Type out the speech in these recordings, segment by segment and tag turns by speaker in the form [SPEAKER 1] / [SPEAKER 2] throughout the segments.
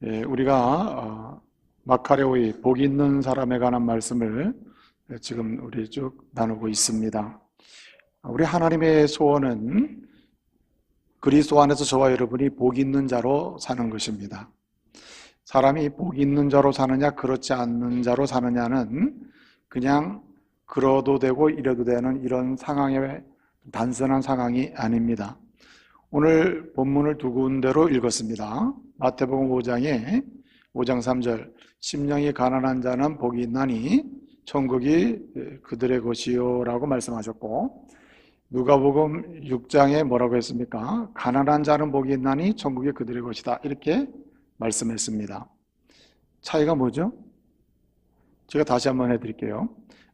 [SPEAKER 1] 우리가 마카레오의 복 있는 사람에 관한 말씀을 지금 우리 쭉 나누고 있습니다. 우리 하나님의 소원은 그리스도 안에서 저와 여러분이 복 있는 자로 사는 것입니다. 사람이 복 있는 자로 사느냐 그렇지 않는 자로 사느냐는 그냥 그러도 되고 이래도 되는 이런 상황의 단순한 상황이 아닙니다. 오늘 본문을 두 군데로 읽었습니다. 마태복음 5장 3절 심령이 가난한 자는 복이 있나니 천국이 그들의 것이요 라고 말씀하셨고, 누가복음 6장에 뭐라고 했습니까? 가난한 자는 복이 있나니 천국이 그들의 것이다 이렇게 말씀했습니다. 차이가 뭐죠? 제가 다시 한번 해드릴게요.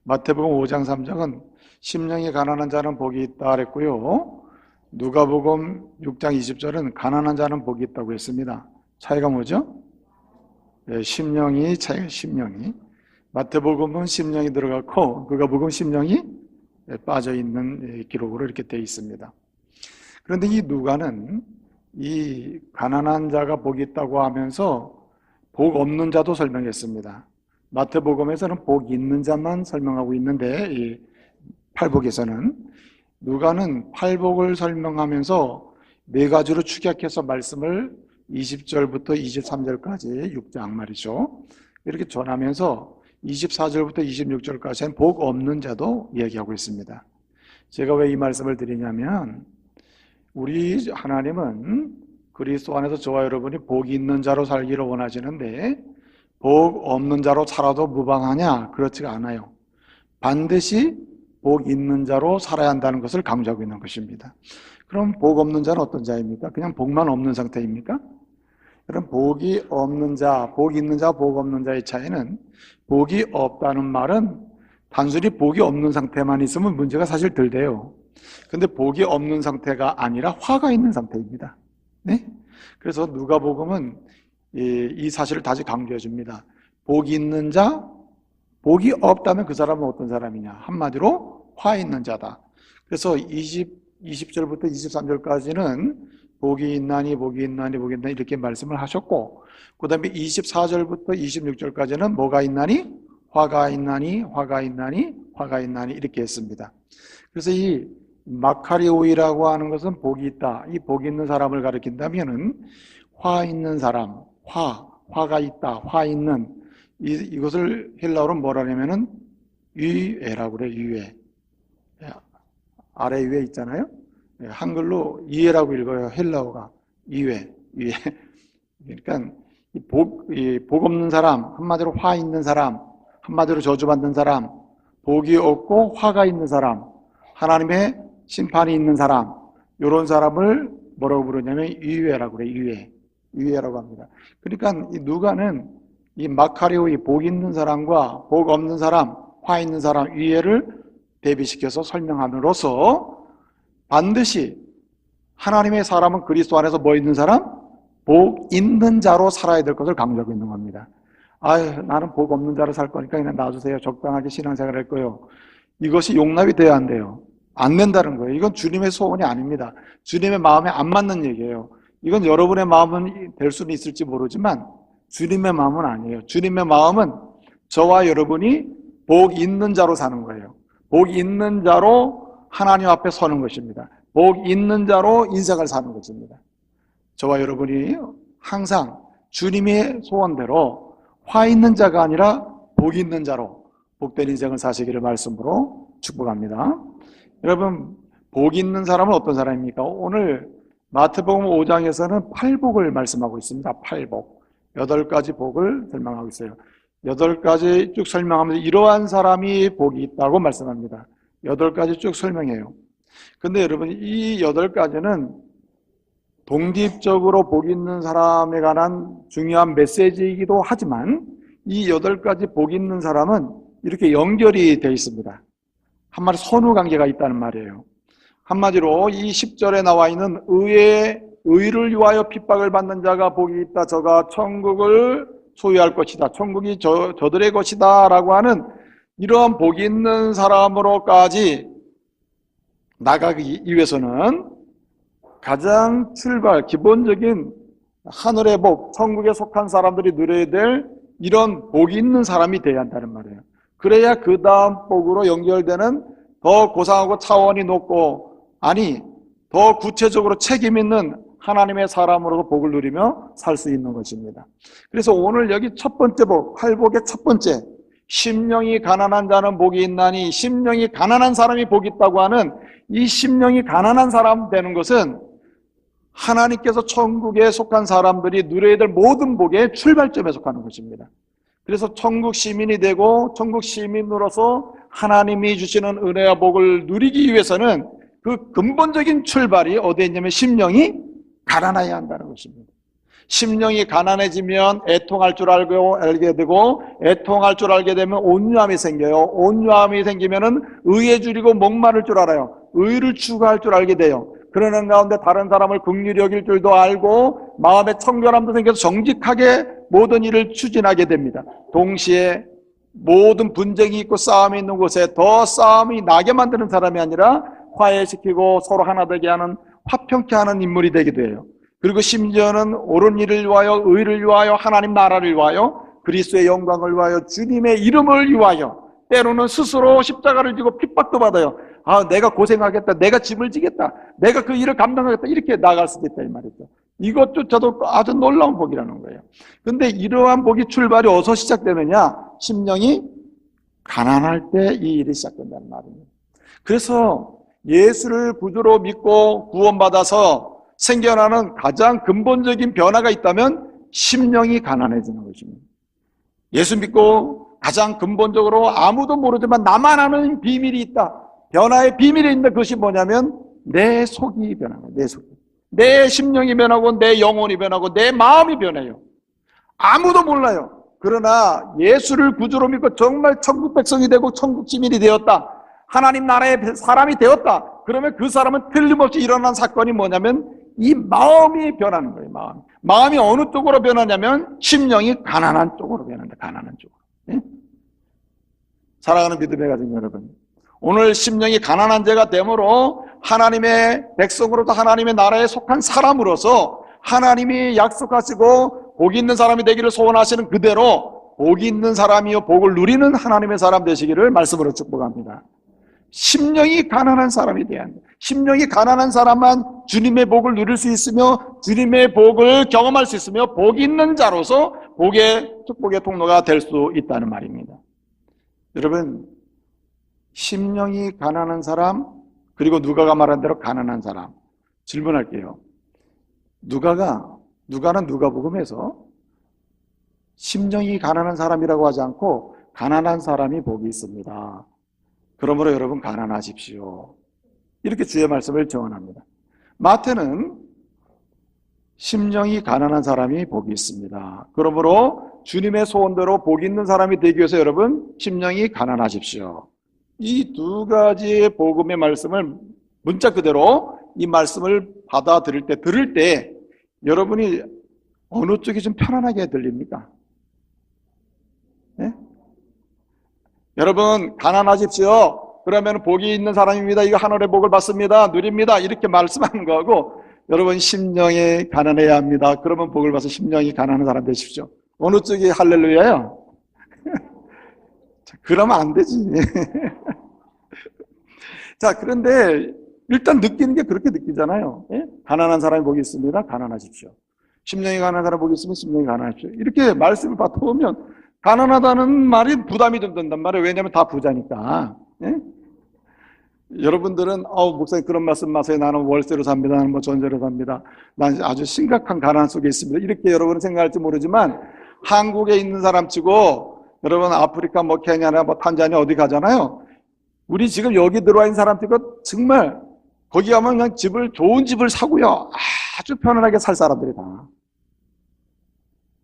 [SPEAKER 1] 마태복음 5장 3장은 심령이 가난한 자는 복이 있다 그랬고요, 누가복음 6장 20절은 가난한 자는 복이 있다고 했습니다. 차이가 뭐죠? 심령이 마태복음은 심령이 들어갔고 누가복음 심령이 빠져있는 기록으로 이렇게 되어 있습니다. 그런데 이 누가는 이 가난한 자가 복이 있다고 하면서 복 없는 자도 설명했습니다. 마태복음에서는 복 있는 자만 설명하고 있는데 이 팔복에서는 누가는 팔복을 설명하면서 네 가지로 축약해서 말씀을 20절부터 23절까지 6장 말이죠, 이렇게 전하면서 24절부터 26절까지는 복 없는 자도 얘기하고 있습니다. 제가 왜 이 말씀을 드리냐면, 우리 하나님은 그리스도 안에서 저와 여러분이 복이 있는 자로 살기를 원하시는데 복 없는 자로 살아도 무방하냐? 그렇지가 않아요. 반드시 복 있는 자로 살아야 한다는 것을 강조하고 있는 것입니다. 그럼 복 없는 자는 어떤 자입니까? 그냥 복만 없는 상태입니까? 그럼 복이 없는 자, 복 있는 자, 복 없는 자의 차이는, 복이 없다는 말은 단순히 복이 없는 상태만 있으면 문제가 사실 덜 돼요. 근데 복이 없는 상태가 아니라 화가 있는 상태입니다. 네? 그래서 누가복음은 이 사실을 다시 강조해 줍니다. 복이 있는 자, 복이 없다면 그 사람은 어떤 사람이냐? 한마디로 화 있는 자다. 그래서 20절부터 23절까지는 복이 있나니 복이 있나니 복이 있나니 이렇게 말씀을 하셨고, 그 다음에 24절부터 26절까지는 뭐가 있나니? 화가 있나니 화가 있나니 화가 있나니 이렇게 했습니다. 그래서 이 마카리오이라고 하는 것은 복이 있다, 이 복이 있는 사람을 가리킨다면은 화 있는 사람, 화가 있다, 화 있는, 이것을 헬라어로 뭐라 하냐면은 유에라고 그래요. 유에, 아래 위에 있잖아요. 한글로 이해라고 읽어요. 헬라어가 이해. 그러니까 복 없는 사람, 한마디로 화 있는 사람, 한마디로 저주받는 사람, 복이 없고 화가 있는 사람, 하나님의 심판이 있는 사람, 이런 사람을 뭐라고 부르냐면 유에라고 그래요. 유에라고 합니다. 그러니까 이 누가는 이 마카리오의 복 있는 사람과 복 없는 사람, 화 있는 사람, 유에를 대비시켜서 설명함으로써 반드시 하나님의 사람은 그리스도 안에서 뭐 있는 사람? 복 있는 자로 살아야 될 것을 강조하고 있는 겁니다. 나는 복 없는 자로 살 거니까 그냥 놔주세요. 적당하게 신앙생활 할 거예요. 이것이 용납이 돼야 한대요. 안 된다는 거예요. 이건 주님의 소원이 아닙니다. 주님의 마음에 안 맞는 얘기예요. 이건 여러분의 마음은 될 수는 있을지 모르지만 주님의 마음은 아니에요. 주님의 마음은 저와 여러분이 복 있는 자로 사는 거예요. 복 있는 자로 하나님 앞에 서는 것입니다. 복 있는 자로 인생을 사는 것입니다. 저와 여러분이 항상 주님의 소원대로 화 있는 자가 아니라 복 있는 자로 복된 인생을 사시기를 말씀으로 축복합니다. 여러분, 복 있는 사람은 어떤 사람입니까? 오늘 마태복음 5장에서는 팔복을 말씀하고 있습니다. 팔복. 8가지 복을 설명하고 있어요. 8가지 쭉 설명하면서 이러한 사람이 복이 있다고 말씀합니다. 8가지 쭉 설명해요. 근데 여러분, 이 8가지는 독립적으로 복 있는 사람에 관한 중요한 메시지이기도 하지만 이 8가지 복 있는 사람은 이렇게 연결이 되어 있습니다. 한마디로 선후관계가 있다는 말이에요. 한마디로 이 10절에 나와 있는 의를 위하여 핍박을 받는 자가 복이 있다, 저가 천국을 소유할 것이다, 천국이 저들의 것이다 라고 하는 이러한 복이 있는 사람으로까지 나가기 위해서는 가장 기본적인 하늘의 복, 천국에 속한 사람들이 누려야 될 이런 복이 있는 사람이 돼야 한다는 말이에요. 그래야 그 다음 복으로 연결되는 더 고상하고 차원이 높고, 아니 더 구체적으로 책임 있는 하나님의 사람으로서 복을 누리며 살 수 있는 것입니다. 그래서 오늘 여기 첫 번째 복, 팔복의 첫 번째, 심령이 가난한 자는 복이 있나니, 심령이 가난한 사람이 복이 있다고 하는 이 심령이 가난한 사람 되는 것은 하나님께서 천국에 속한 사람들이 누려야 될 모든 복의 출발점에 속하는 것입니다. 그래서 천국 시민이 되고 천국 시민으로서 하나님이 주시는 은혜와 복을 누리기 위해서는 그 근본적인 출발이 어디에 있냐면 심령이 가난해야 한다는 것입니다. 심령이 가난해지면 애통할 줄 알게 되고, 애통할 줄 알게 되면 온유함이 생겨요. 온유함이 생기면은 의에 줄이고 목마를 줄 알아요. 의를 추구할 줄 알게 돼요. 그러는 가운데 다른 사람을 긍휼히 여길 줄도 알고, 마음의 청결함도 생겨서 정직하게 모든 일을 추진하게 됩니다. 동시에 모든 분쟁이 있고 싸움이 있는 곳에 더 싸움이 나게 만드는 사람이 아니라 화해시키고 서로 하나 되게 하는, 화평케 하는 인물이 되기도 해요. 그리고 심지어는 옳은 일을 위하여, 의를 위하여, 하나님 나라를 위하여, 그리스도의 영광을 위하여, 주님의 이름을 위하여, 때로는 스스로 십자가를 지고 핍박도 받아요. 내가 고생하겠다, 내가 짐을 지겠다, 내가 그 일을 감당하겠다, 이렇게 나갈 수도 있다 이 말이죠. 이것조차도 아주 놀라운 복이라는 거예요. 근데 이러한 복이 출발이 어디서 시작되느냐? 심령이 가난할 때 이 일이 시작된다는 말입니다. 그래서 예수를 구주로 믿고 구원받아서 생겨나는 가장 근본적인 변화가 있다면 심령이 가난해지는 것입니다. 예수 믿고 가장 근본적으로 아무도 모르지만 나만 아는 비밀이 있다. 변화의 비밀이 있는데 그것이 뭐냐면 내 속이 변하는 거예요. 내 속이. 내 심령이 변하고 내 영혼이 변하고 내 마음이 변해요. 아무도 몰라요. 그러나 예수를 구주로 믿고 정말 천국 백성이 되고 천국 시민이 되었다. 하나님 나라의 사람이 되었다. 그러면 그 사람은 틀림없이 일어난 사건이 뭐냐면 이 마음이 변하는 거예요. 마음이 어느 쪽으로 변하냐면 심령이 가난한 쪽으로 변한다. 가난한 쪽으로. 네? 사랑하는 믿음의 가족 여러분, 오늘 심령이 가난한 자가 되므로 하나님의 백성으로서 하나님의 나라에 속한 사람으로서 하나님이 약속하시고 복이 있는 사람이 되기를 소원하시는 그대로 복이 있는 사람이요 복을 누리는 하나님의 사람 되시기를 말씀으로 축복합니다. 심령이 가난한 사람이 돼야 합니다. 심령이 가난한 사람만 주님의 복을 누릴 수 있으며 주님의 복을 경험할 수 있으며 복이 있는 자로서 축복의 통로가 될 수 있다는 말입니다. 여러분, 심령이 가난한 사람, 그리고 누가가 말한 대로 가난한 사람, 질문할게요. 누가는 누가복음에서 심령이 가난한 사람이라고 하지 않고 가난한 사람이 복이 있습니다. 그러므로 여러분 가난하십시오. 이렇게 주의 말씀을 정언합니다. 마태는 심령이 가난한 사람이 복이 있습니다. 그러므로 주님의 소원대로 복이 있는 사람이 되기 위해서 여러분 심령이 가난하십시오. 이 두 가지의 복음의 말씀을 문자 그대로 이 말씀을 들을 때 여러분이 어느 쪽이 좀 편안하게 들립니까? 네? 여러분 가난하십시오. 그러면 복이 있는 사람입니다. 이거 하늘의 복을 받습니다. 누립니다. 이렇게 말씀하는 거하고 여러분 심령이 가난해야 합니다. 그러면 복을 받아서 심령이 가난한 사람 되십시오. 어느 쪽이 할렐루야예요? 그러면 안 되지. 자, 그런데 일단 느끼는 게 그렇게 느끼잖아요. 예? 가난한 사람이 복이 있습니다. 가난하십시오. 심령이 가난한 사람 복이 있으면 심령이 가난하십시오. 이렇게 말씀을 받아보면 가난하다는 말이 부담이 좀 된단 말이에요. 왜냐하면 다 부자니까. 예? 여러분들은 목사님 그런 말씀 마세요. 나는 월세로 삽니다. 나는 뭐 전세로 삽니다. 난 아주 심각한 가난 속에 있습니다. 이렇게 여러분은 생각할지 모르지만 한국에 있는 사람 치고 여러분 아프리카 뭐 케냐나 뭐 탄자니아 어디 가잖아요. 우리 지금 여기 들어와 있는 사람 치고 정말 거기 가면 그냥 좋은 집을 사고요. 아주 편안하게 살 사람들이 다.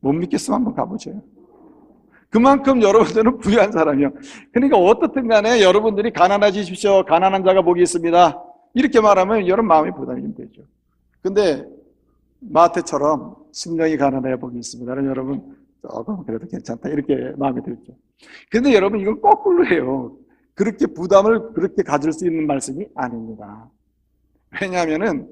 [SPEAKER 1] 못 믿겠으면 한번 가보세요. 그만큼 여러분들은 부유한 사람이요. 그러니까 어떻든 간에 여러분들이 가난해지십시오. 가난한 자가 복이 있습니다. 이렇게 말하면 여러분 마음이 부담이 좀 되죠. 근데 마태처럼 심령이 가난해야 복이 있습니다. 여러분 조금 그래도 괜찮다 이렇게 마음이 들죠. 근데 여러분 이건 거꾸로 해요. 그렇게 부담을 그렇게 가질 수 있는 말씀이 아닙니다. 왜냐하면은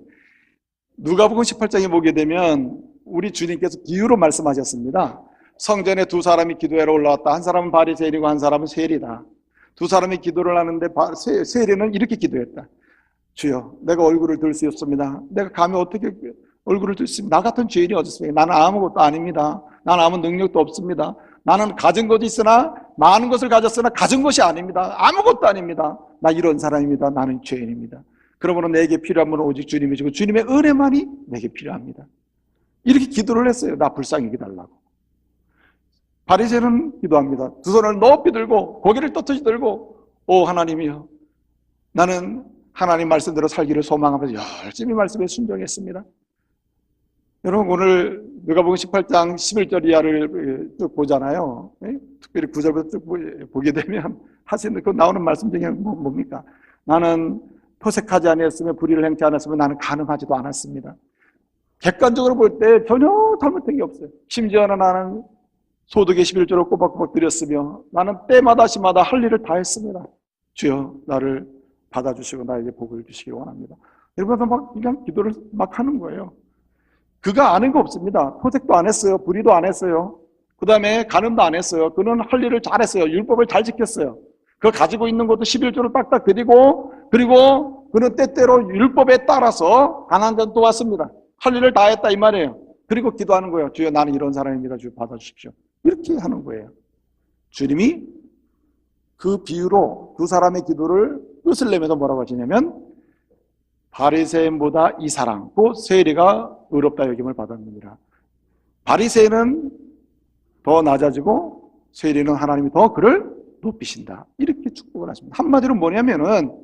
[SPEAKER 1] 누가복음 18장에 보게 되면 우리 주님께서 비유로 말씀하셨습니다. 성전에 두 사람이 기도하러 올라왔다. 한 사람은 바리새인이고 한 사람은 세리다. 두 사람이 기도를 하는데 세리는 이렇게 기도했다. 주여, 내가 얼굴을 들 수 없습니다. 내가 감히 어떻게 얼굴을 들 수 있습니까? 나 같은 죄인이 어디 있습니까? 나는 아무것도 아닙니다. 나는 아무 능력도 없습니다. 나는 가진 것이 있으나 많은 것을 가졌으나 가진 것이 아닙니다. 아무것도 아닙니다. 나 이런 사람입니다. 나는 죄인입니다. 그러므로 내게 필요한 분은 오직 주님이시고 주님의 은혜만이 내게 필요합니다. 이렇게 기도를 했어요. 나 불쌍히 여기달라고. 바리새인은 기도합니다. 두 손을 높이 들고 고개를 떳떳이 들고 오 하나님이여, 나는 하나님 말씀대로 살기를 소망하면서 열심히 말씀에 순종했습니다. 여러분, 오늘 누가복음 18장 11절 이하를 쭉 보잖아요. 특별히 9절부터 쭉 보게 되면 하시는 그 나오는 말씀 중에 뭡니까? 나는 토색하지 않았으며 불의를 행치 않았으면 나는 간음하지도 않았습니다. 객관적으로 볼 때 전혀 잘못된 게 없어요. 심지어는 나는 소득의 11조를 꼬박꼬박 드렸으며 나는 때마다 시마다 할 일을 다 했습니다. 주여, 나를 받아주시고 나에게 복을 주시기 원합니다. 이러면서 막 그냥 기도를 막 하는 거예요. 그가 아는 거 없습니다. 토색도 안 했어요. 불의도 안 했어요. 그 다음에 간음도 안 했어요. 그는 할 일을 잘했어요. 율법을 잘 지켰어요. 그 가지고 있는 것도 11조를 딱딱 드리고, 그리고 그는 때때로 율법에 따라서 가난한 자도 왔습니다. 할 일을 다 했다 이 말이에요. 그리고 기도하는 거예요. 주여, 나는 이런 사람입니다. 주여 받아주십시오. 이렇게 하는 거예요. 주님이 그 비유로 두 사람의 기도를 끝을 내면서 뭐라고 하시냐면 바리새인보다 이 사람, 그 세리가 의롭다 여김을 받았느니라. 바리새인은 더 낮아지고 세리는 하나님이 더 그를 높이신다. 이렇게 축복을 하십니다. 한마디로 뭐냐면은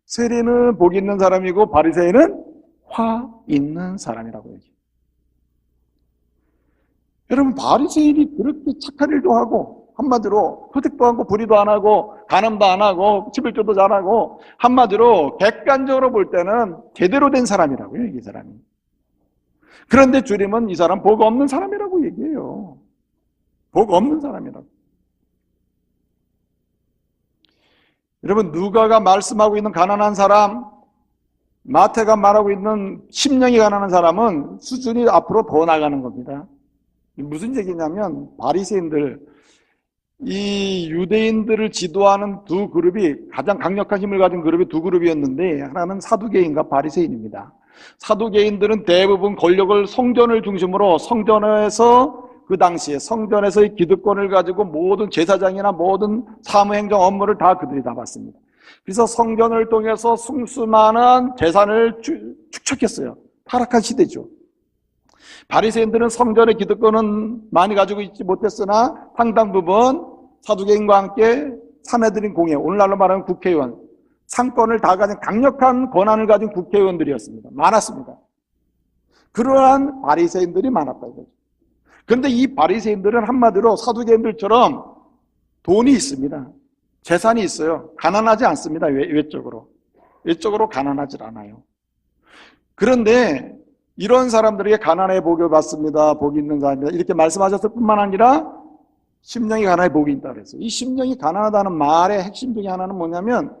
[SPEAKER 1] 세리는 복 있는 사람이고 바리새인은 화 있는 사람이라고 얘기해요. 여러분, 바리새인이 그렇게 착한 일도 하고 한마디로 토색도 하고 불의도 안 하고 간음도 안 하고 11조도 잘하고 한마디로 객관적으로 볼 때는 제대로 된 사람이라고요, 이 사람이. 그런데 주님은 이 사람 복 없는 사람이라고 얘기해요. 복 없는 사람이라고. 여러분, 누가가 말씀하고 있는 가난한 사람, 마태가 말하고 있는 심령이 가난한 사람은 수준이 앞으로 더 나가는 겁니다. 무슨 얘기냐면 바리새인들, 이 유대인들을 지도하는 두 그룹이 가장 강력한 힘을 가진 그룹이 두 그룹이었는데 하나는 사두개인과 바리새인입니다. 사두개인들은 대부분 권력을 성전을 중심으로 성전에서 그 당시에 성전에서의 기득권을 가지고 모든 제사장이나 모든 사무행정 업무를 다 그들이 다 받습니다. 그래서 성전을 통해서 숭수많은 재산을 축적했어요. 타락한 시대죠. 바리새인들은 성전의 기득권은 많이 가지고 있지 못했으나 상당 부분 사두개인과 함께 사내들인 공회, 오늘날로 말하는 국회의원, 상권을 다 가진 강력한 권한을 가진 국회의원들이었습니다. 많았습니다. 그러한 바리새인들이 많았다 이거죠. 그런데 이 바리새인들은 한마디로 사두개인들처럼 돈이 있습니다. 재산이 있어요. 가난하지 않습니다. 외적으로. 외적으로 가난하지 않아요. 그런데 이런 사람들에게 가난의 복을 받습니다. 복이 있는 사람입니다. 이렇게 말씀하셨을 뿐만 아니라 심령이 가난의 복이 있다고 그랬어요. 이 심령이 가난하다는 말의 핵심 중에 하나는 뭐냐면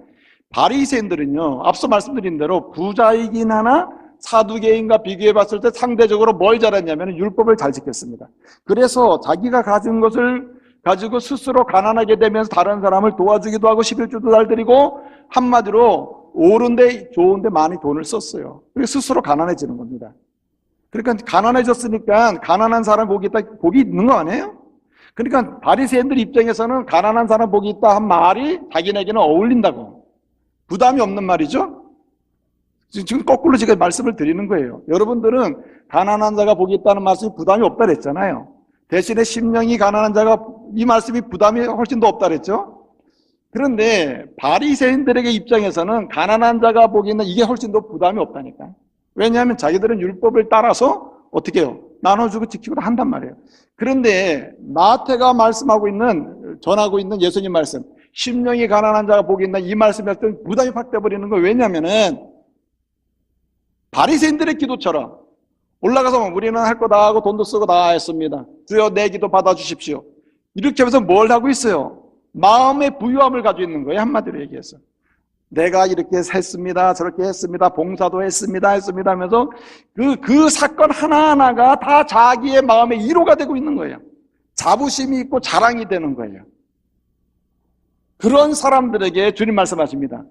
[SPEAKER 1] 바리새인들은요, 앞서 말씀드린 대로 부자이긴 하나 사두개인과 비교해 봤을 때 상대적으로 뭘 잘했냐면 율법을 잘 지켰습니다. 그래서 자기가 가진 것을 가지고 스스로 가난하게 되면서 다른 사람을 도와주기도 하고 11조도 잘 드리고 한마디로 옳은데 좋은데 많이 돈을 썼어요. 그래서 스스로 가난해지는 겁니다. 그러니까 가난해졌으니까 가난한 사람 복이 있다, 복이 있는 거 아니에요? 그러니까 바리새인들 입장에서는 가난한 사람 복이 있다 한 말이 자기네에게는 어울린다고. 부담이 없는 말이죠. 지금 거꾸로 제가 말씀을 드리는 거예요. 여러분들은 가난한 자가 복이 있다는 말씀이 부담이 없다 그랬잖아요. 대신에 심령이 가난한 자가 이 말씀이 부담이 훨씬 더 없다 그랬죠. 그런데 바리새인들에게 입장에서는 가난한 자가 복이 있는 이게 훨씬 더 부담이 없다니까. 왜냐하면 자기들은 율법을 따라서 어떻게 해요? 나눠주고 지키고 한단 말이에요. 그런데 마태가 말씀하고 있는, 전하고 있는 예수님 말씀, 심령이 가난한 자가 복이 있는 이 말씀이 할 때는 부담이 확 돼버리는 거예요. 왜냐하면은 바리새인들의 기도처럼 올라가서 우리는 할 거 다 하고 돈도 쓰고 다 했습니다. 주여 내 기도 받아주십시오. 이렇게 하면서 뭘 하고 있어요? 마음의 부유함을 가지고 있는 거예요. 한마디로 얘기해서. 내가 이렇게 했습니다, 저렇게 했습니다, 봉사도 했습니다 하면서 그 사건 하나하나가 다 자기의 마음의 위로가 되고 있는 거예요. 자부심이 있고 자랑이 되는 거예요. 그런 사람들에게 주님 말씀하십니다.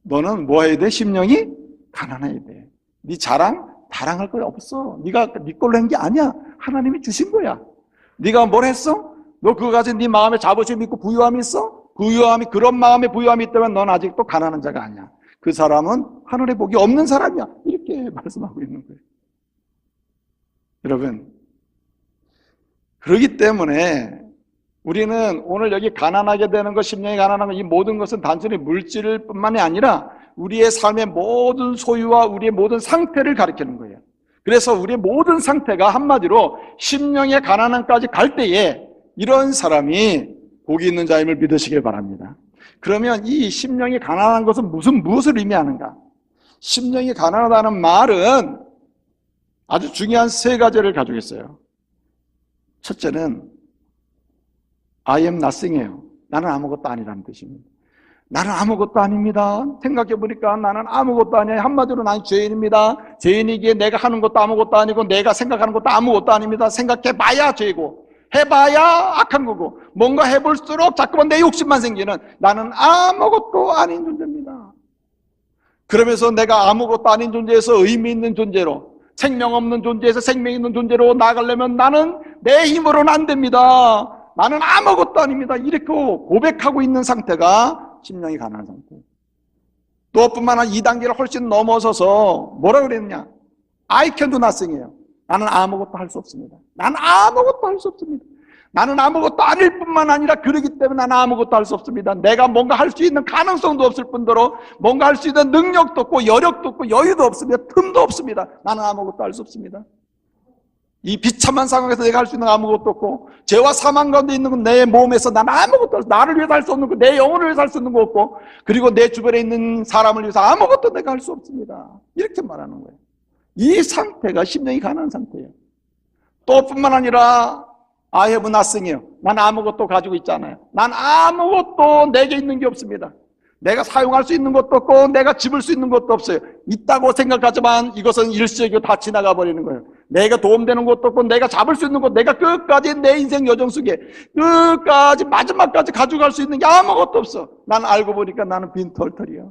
[SPEAKER 1] 너는 뭐 해야 돼? 심령이 가난해야 돼. 네 자랑할 거 없어. 네가 네 걸로 한 게 아니야. 하나님이 주신 거야. 네가 뭘 했어? 너 그거 가지고 네 마음에 자부심이 있고 부유함이 있어? 그런 마음의 부유함이 있다면 넌 아직도 가난한 자가 아니야. 그 사람은 하늘의 복이 없는 사람이야. 이렇게 말씀하고 있는 거예요. 여러분, 그렇기 때문에 우리는 오늘 여기 가난하게 되는 것, 심령이 가난한 것, 이 모든 것은 단순히 물질 뿐만이 아니라 우리의 삶의 모든 소유와 우리의 모든 상태를 가리키는 거예요. 그래서 우리의 모든 상태가 한마디로 심령의 가난함까지 갈 때에 이런 사람이 복이 있는 자임을 믿으시길 바랍니다. 그러면 이 심령이 가난한 것은 무엇을 의미하는가? 심령이 가난하다는 말은 아주 중요한 세 가지를 가지고 있어요. 첫째는 I am nothing이에요. 나는 아무것도 아니라는 뜻입니다. 나는 아무것도 아닙니다. 생각해보니까 나는 아무것도 아니에요. 한마디로 나는 죄인입니다. 죄인이기에 내가 하는 것도 아무것도 아니고 내가 생각하는 것도 아무것도 아닙니다. 생각해봐야 죄고 해봐야 악한 거고 뭔가 해볼수록 자꾸만 내 욕심만 생기는 나는 아무것도 아닌 존재입니다. 그러면서 내가 아무것도 아닌 존재에서 의미 있는 존재로, 생명 없는 존재에서 생명 있는 존재로 나가려면 나는 내 힘으로는 안 됩니다. 나는 아무것도 아닙니다. 이렇게 고백하고 있는 상태가 심령이 가난한 상태. 또 뿐만 아니라 2단계를 훨씬 넘어서서 뭐라 그랬느냐? I can do nothing이에요. 나는 아무것도 할 수 없습니다. 나는 아무것도 할 수 없습니다. 나는 아무것도 아닐 뿐만 아니라 그러기 때문에 나는 아무것도 할 수 없습니다. 내가 뭔가 할 수 있는 가능성도 없을 뿐더러 뭔가 할 수 있는 능력도 없고 여력도 없고 여유도 없습니다. 틈도 없습니다. 나는 아무것도 할 수 없습니다. 이 비참한 상황에서 내가 할 수 있는 아무것도 없고 죄와 사망 가운데 있는 건 내 몸에서 난 아무것도 없어. 나를 위해서 할 수 없는 거, 내 영혼을 위해서 할 수 있는 거 없고 그리고 내 주변에 있는 사람을 위해서 아무것도 내가 할 수 없습니다. 이렇게 말하는 거예요. 이 상태가 심령이 가난한 상태예요. 또 뿐만 아니라 I have nothing이에요. 난 아무것도 가지고 있지 않아요. 난 아무것도 내게 있는 게 없습니다. 내가 사용할 수 있는 것도 없고 내가 집을 수 있는 것도 없어요. 있다고 생각하지만 이것은 일시적이고 다 지나가 버리는 거예요. 내가 도움되는 것도 없고 내가 잡을 수 있는 것, 내가 끝까지 내 인생 여정 속에 끝까지 마지막까지 가져갈 수 있는 게 아무것도 없어. 난 알고 보니까 나는 빈털털이야.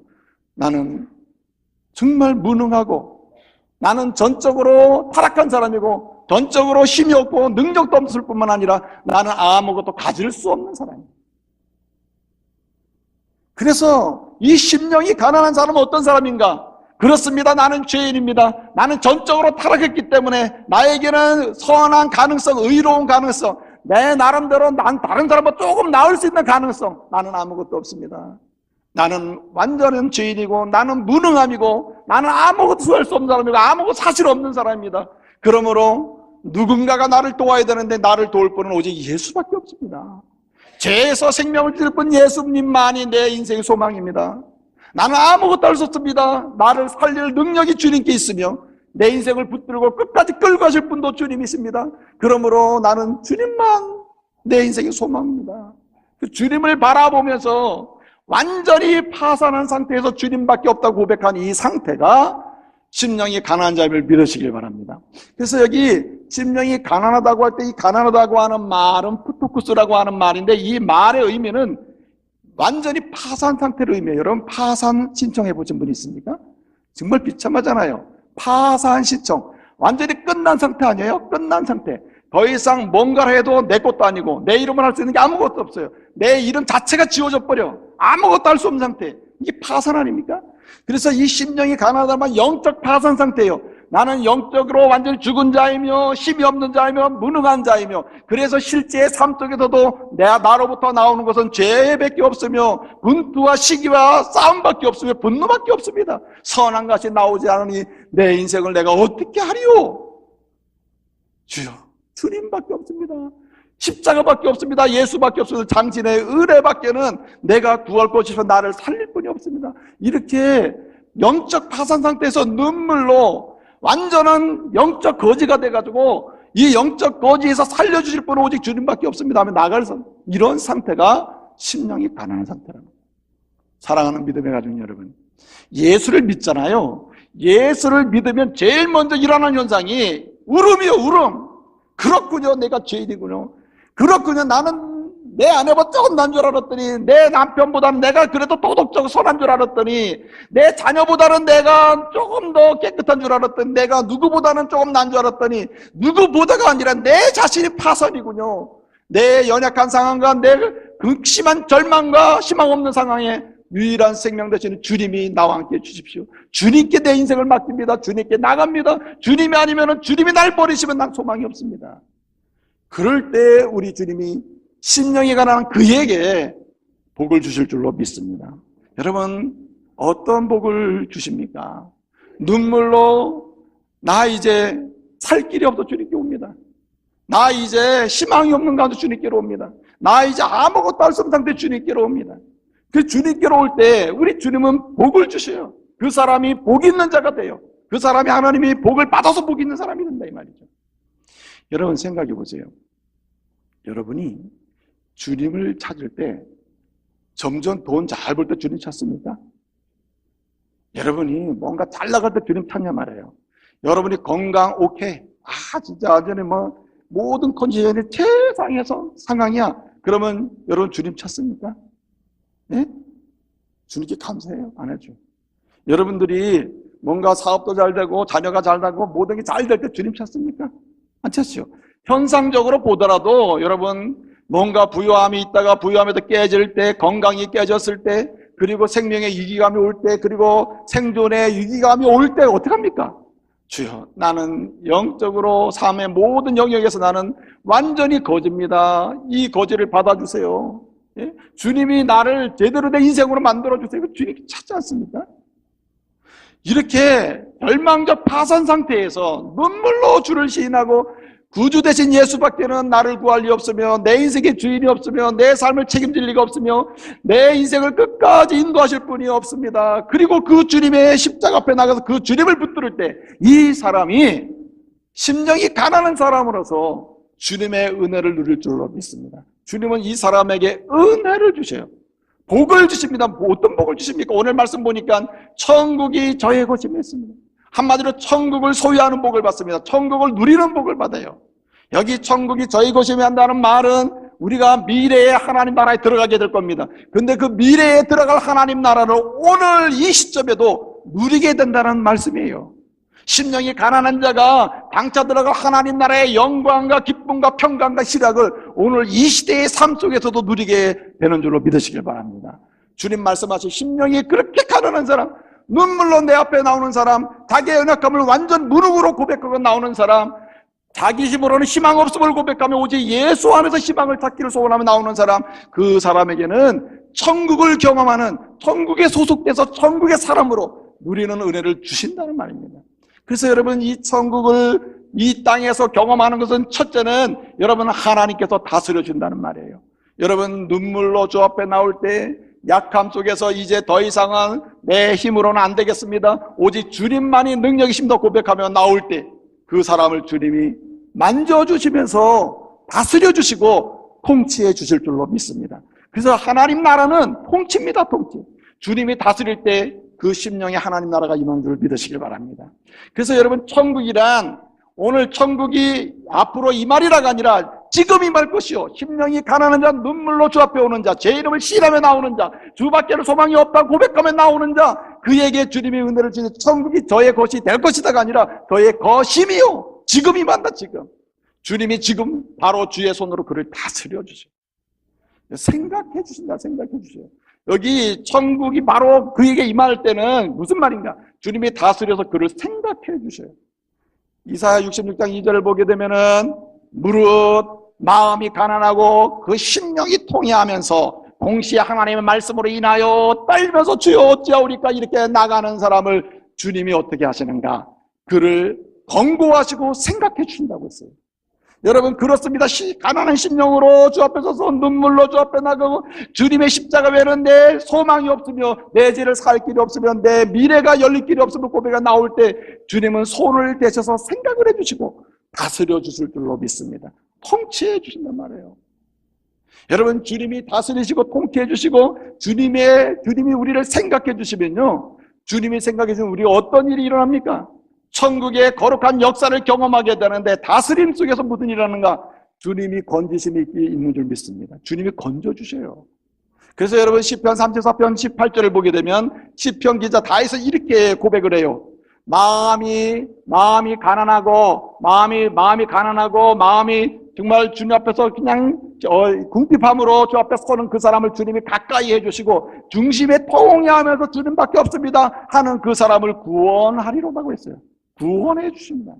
[SPEAKER 1] 나는 정말 무능하고 나는 전적으로 타락한 사람이고 전적으로 힘이 없고 능력도 없을 뿐만 아니라 나는 아무것도 가질 수 없는 사람이에요. 그래서 이 심령이 가난한 사람은 어떤 사람인가? 그렇습니다. 나는 죄인입니다. 나는 전적으로 타락했기 때문에 나에게는 선한 가능성, 의로운 가능성, 내 나름대로 난 다른 사람보다 조금 나을 수 있는 가능성, 나는 아무것도 없습니다. 나는 완전한 죄인이고 나는 무능함이고 나는 아무것도 할 수 없는 사람이고 아무것도 사실 없는 사람입니다. 그러므로 누군가가 나를 도와야 되는데 나를 도울 분은 오직 예수밖에 없습니다. 죄에서 생명을 줄 분 예수님만이 내 인생의 소망입니다. 나는 아무것도 할 수 없습니다. 나를 살릴 능력이 주님께 있으며 내 인생을 붙들고 끝까지 끌고 가실 분도 주님이십니다. 그러므로 나는 주님만 내 인생의 소망입니다. 그 주님을 바라보면서 완전히 파산한 상태에서 주님밖에 없다고 고백한 이 상태가 심령이 가난한 자임을 믿으시길 바랍니다. 그래서 여기 심령이 가난하다고 할 때 이 가난하다고 하는 말은 푸토쿠스라고 하는 말인데 이 말의 의미는 완전히 파산 상태를 의미해요. 여러분 파산 신청해 보신 분 있습니까? 정말 비참하잖아요. 파산 신청. 완전히 끝난 상태 아니에요? 끝난 상태. 더 이상 뭔가를 해도 내 것도 아니고 내 이름을 할 수 있는 게 아무것도 없어요. 내 이름 자체가 지워져 버려. 아무것도 할 수 없는 상태. 이게 파산 아닙니까? 그래서 이 심령이 가난하다면 영적 파산 상태예요. 나는 영적으로 완전히 죽은 자이며 힘이 없는 자이며 무능한 자이며 그래서 실제의 삶 속에서도 나로부터 나오는 것은 죄밖에 없으며 분투와 시기와 싸움밖에 없으며 분노밖에 없습니다. 선한 것이 나오지 않으니 내 인생을 내가 어떻게 하리요? 주여 주님밖에 없습니다. 십자가밖에 없습니다. 예수밖에 없습니다. 당신의 은혜밖에는 내가 구할 것이 있어 나를 살릴 분이 없습니다. 이렇게 영적 파산 상태에서 눈물로 완전한 영적 거지가 돼가지고 이 영적 거지에서 살려주실 분은 오직 주님밖에 없습니다 하면 나갈 이런 상태가 심령이 가난한 상태라는 거예요. 사랑하는 믿음의 가족 여러분, 예수를 믿잖아요. 예수를 믿으면 제일 먼저 일어나는 현상이 울음이요, 울음. 그렇군요, 내가 죄인이군요. 그렇군요, 나는 내 아내보다 조금 난 줄 알았더니, 내 남편보다는 내가 그래도 도덕적으로 선한 줄 알았더니, 내 자녀보다는 내가 조금 더 깨끗한 줄 알았더니, 내가 누구보다는 조금 난 줄 알았더니, 누구보다가 아니라 내 자신이 파선이군요. 내 연약한 상황과 내 극심한 절망과 희망 없는 상황에 유일한 생명 되시는 주님이 나와 함께 해주십시오. 주님께 내 인생을 맡깁니다. 주님께 나갑니다. 주님이 아니면 주님이 날 버리시면 난 소망이 없습니다. 그럴 때 우리 주님이 심령이 가난한 그에게 복을 주실 줄로 믿습니다. 여러분, 어떤 복을 주십니까? 눈물로 나 이제 살 길이 없어 주님께 옵니다. 나 이제 희망이 없는 가운데 주님께로 옵니다. 나 이제 아무것도 할 수 없는 상태 주님께로 옵니다. 그 주님께로 올 때 우리 주님은 복을 주셔요. 그 사람이 복 있는 자가 돼요. 그 사람이 하나님이 복을 받아서 복 있는 사람이 된다 이 말이죠. 여러분 생각해 보세요. 여러분이 주님을 찾을 때 점점 돈 잘 벌 때 주님 찾습니까? 여러분이 뭔가 잘 나갈 때 주님 찾냐 말이에요. 여러분이 건강 오케이, 진짜 완전히 모든 컨디션이 최상에서 상황이야. 그러면 여러분 주님 찾습니까? 네? 주님께 감사해요? 안 해줘. 여러분들이 뭔가 사업도 잘 되고 자녀가 잘 되고 모든 게 잘 될 때 주님 찾습니까? 안 찾죠. 현상적으로 보더라도 여러분 뭔가 부유함이 있다가 부유함에도 깨질 때, 건강이 깨졌을 때, 그리고 생명의 위기감이 올 때, 그리고 생존의 위기감이 올 때 어떻게 합니까? 주여, 나는 영적으로 삶의 모든 영역에서 나는 완전히 거지입니다. 이 거지를 받아주세요. 예? 주님이 나를 제대로 된 인생으로 만들어주세요. 주님이 찾지 않습니까? 이렇게 절망적 파산 상태에서 눈물로 주를 시인하고 구주 대신 예수밖에는 나를 구할 리 없으며 내 인생의 주인이 없으며 내 삶을 책임질 리가 없으며 내 인생을 끝까지 인도하실 분이 없습니다. 그리고 그 주님의 십자가 앞에 나가서 그 주님을 붙들을 때 이 사람이 심령이 가난한 사람으로서 주님의 은혜를 누릴 줄로 믿습니다. 주님은 이 사람에게 은혜를 주셔요. 복을 주십니다. 어떤 복을 주십니까? 오늘 말씀 보니까 천국이 저의 것임이 있습니다. 한마디로 천국을 소유하는 복을 받습니다. 천국을 누리는 복을 받아요. 여기 천국이 저희 것이며 한다는 말은 우리가 미래의 하나님 나라에 들어가게 될 겁니다. 근데 그 미래에 들어갈 하나님 나라를 오늘 이 시점에도 누리게 된다는 말씀이에요. 심령이 가난한 자가 당차 들어갈 하나님 나라의 영광과 기쁨과 평강과 희락을 오늘 이 시대의 삶 속에서도 누리게 되는 줄로 믿으시길 바랍니다. 주님 말씀하신 심령이 그렇게 가난한 사람, 눈물로 내 앞에 나오는 사람, 자기의 연약함을 완전 무능으로 고백하고 나오는 사람, 자기 힘으로는 희망 없음을 고백하며 오직 예수 안에서 희망을 찾기를 소원하며 나오는 사람, 그 사람에게는 천국을 경험하는, 천국에 소속돼서 천국의 사람으로 누리는 은혜를 주신다는 말입니다. 그래서 여러분 이 천국을 이 땅에서 경험하는 것은 첫째는 여러분 하나님께서 다스려 준다는 말이에요. 여러분 눈물로 주 앞에 나올 때 약함 속에서 이제 더 이상은 내 힘으로는 안 되겠습니다. 오직 주님만이 능력이십니다 고백하며 나올 때 그 사람을 주님이 만져주시면서 다스려 주시고 통치해 주실 줄로 믿습니다. 그래서 하나님 나라는 통치입니다. 통치. 주님이 다스릴 때 그 심령에 하나님 나라가 임한 줄 믿으시길 바랍니다. 그래서 여러분 천국이란 오늘 천국이 앞으로 임하리라가 아니라 지금 임할 것이요 심령이 가난한 자, 눈물로 주 앞에 오는 자, 제 이름을 시인하며 나오는 자, 주밖에는 소망이 없다고 고백하며 나오는 자, 그에게 주님이 은혜를 주시는 천국이 저의 것이 될 것이다가 아니라 저의 것임이요 지금 임한다. 지금 주님이 지금 바로 주의 손으로 그를 다스려 주셔요. 생각해 주신다. 생각해 주셔요. 여기 천국이 바로 그에게 임할 때는 무슨 말인가? 주님이 다스려서 그를 생각해 주셔요. 이사야 66장 2절을 보게 되면은 무릇 마음이 가난하고 그 심령이 통해하면서 동시에 하나님의 말씀으로 인하여 떨면서 주여 어찌하오리까 이렇게 나가는 사람을 주님이 어떻게 하시는가? 그를 권고하시고 생각해 주신다고 했어요. 여러분 그렇습니다. 가난한 심령으로 주 앞에 서서 눈물로 주 앞에 나가고 주님의 십자가 외에는 내 소망이 없으며 내 죄를 살 길이 없으며 내 미래가 열릴 길이 없으며 고백가 나올 때 주님은 손을 대셔서 생각을 해주시고 다스려 주실 줄로 믿습니다. 통치해 주신단 말이에요. 여러분, 주님이 다스리시고 통치해 주시고 주님이 우리를 생각해 주시면요, 주님이 생각해 주시면 우리가 어떤 일이 일어납니까? 천국의 거룩한 역사를 경험하게 되는데, 다스림 속에서 무슨 일이 일어나는가? 주님이 건지심이 있는 줄 믿습니다. 주님이 건져주셔요. 그래서 여러분, 시편 34편 18절을 보게 되면 시편 기자 다윗은 이렇게 고백을 해요. 마음이 가난하고 마음이 정말 주님 앞에서 그냥 궁핍함으로 주 앞에 서는 그 사람을 주님이 가까이 해주시고 중심에 통해하면서 주님밖에 없습니다 하는 그 사람을 구원하리로라고 했어요. 구원해 주십니다.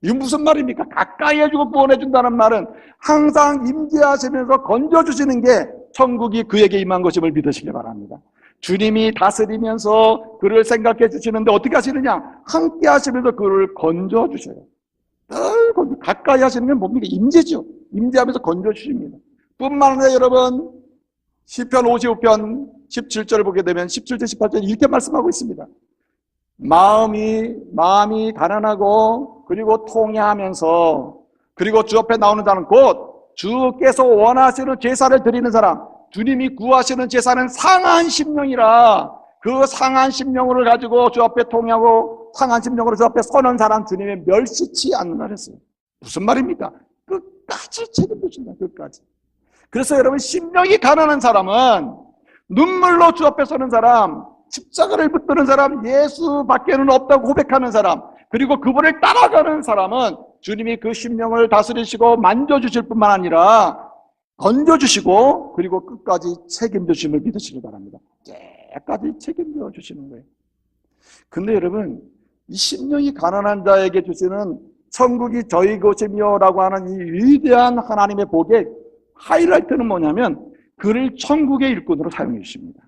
[SPEAKER 1] 이게 무슨 말입니까? 가까이 해주고 구원해 준다는 말은 항상 임재하시면서 건져주시는 게 천국이 그에게 임한 것임을 믿으시기 바랍니다. 주님이 다스리면서 그를 생각해 주시는데 어떻게 하시느냐? 함께 하시면서 그를 건져주셔요. 가까이 하시는 게 뭡니까? 임재죠. 임재하면서 건져주십니다. 뿐만 아니라 여러분, 시편 55편 17절을 보게 되면 17절 18절 이렇게 말씀하고 있습니다. 마음이 가난하고 그리고 통해하면서 그리고 주 앞에 나오는 자는 곧 주께서 원하시는 제사를 드리는 사람, 주님이 구하시는 제사는 상한 심령이라 그 상한 심령을 가지고 주 앞에 통해하고 상한 심령으로 주 앞에 서는 사람 주님의 멸시치 않는다 그랬어요. 무슨 말입니까? 끝까지 책임지신다. 끝까지. 그래서 여러분, 심령이 가난한 사람은 눈물로 주 앞에 서는 사람, 십자가를 붙드는 사람, 예수밖에는 없다고 고백하는 사람, 그리고 그분을 따라가는 사람은 주님이 그 심령을 다스리시고 만져주실 뿐만 아니라 건져주시고 그리고 끝까지 책임져주심을 믿으시기 바랍니다. 끝까지 책임져 주시는 거예요. 근데 여러분, 이 심령이 가난한 자에게 주시는 천국이 저희 것이며 라고 하는 이 위대한 하나님의 복의 하이라이트는 뭐냐면 그를 천국의 일꾼으로 사용해 주십니다.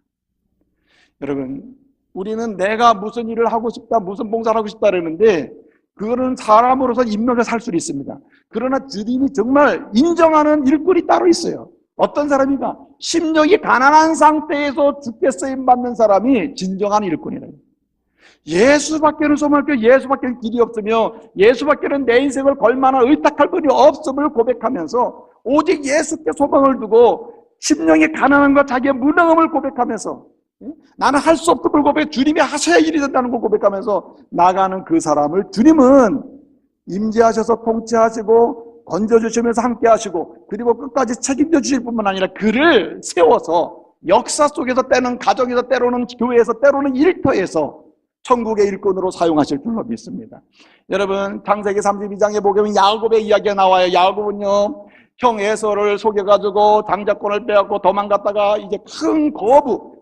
[SPEAKER 1] 여러분, 우리는 내가 무슨 일을 하고 싶다, 무슨 봉사를 하고 싶다 그러는데 그거는 사람으로서 임명해서 살 수는 있습니다. 그러나 주님이 정말 인정하는 일꾼이 따로 있어요. 어떤 사람인가? 심령이 가난한 상태에서 주께 쓰임받는 사람이 진정한 일꾼이래요. 예수밖에는 소망할 게 예수밖에는 길이 없으며 예수밖에는 내 인생을 걸만한 의탁할 분이 없음을 고백하면서 오직 예수께 소망을 두고 심령이 가난함과 자기의 무능함을 고백하면서 나는 할 수 없음을 고백해 주님이 하셔야 일이 된다는 걸 고백하면서 나가는 그 사람을 주님은 임재하셔서 통치하시고 건져주시면서 함께 하시고 그리고 끝까지 책임져 주실 뿐만 아니라 그를 세워서 역사 속에서 때는 가정에서 때로는 교회에서 때로는 일터에서 천국의 일꾼으로 사용하실 줄로 믿습니다. 여러분, 창세기 32장에 보게 되면 야곱의 이야기가 나와요. 야곱은요, 형 에서를 속여가지고 장자권을 빼앗고 도망갔다가 이제 큰